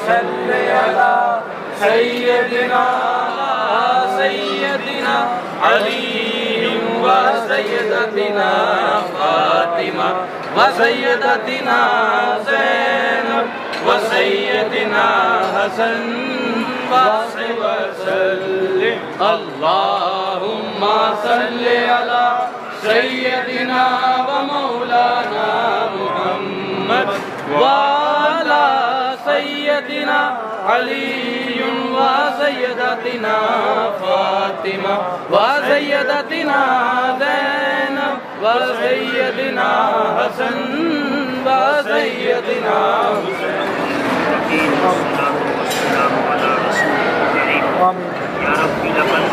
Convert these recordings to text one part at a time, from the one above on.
صل علی سیدنا علی و سیدتنا فاطمہ و سیدتنا زینب و سیدنا حسن وسلم اللہم صل علی سیدنا و مولانا محمد وعلی سیدنا علی و سیدتنا فاطمہ و سیدتنا زینب و سیدنا حسن و سیدنا حسین والسلام علی رسول کریم یا ربی لمن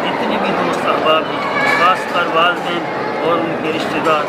جتنے بھی دوست احباب ہیں خاص کر والدین اور ان کے رشتہ دار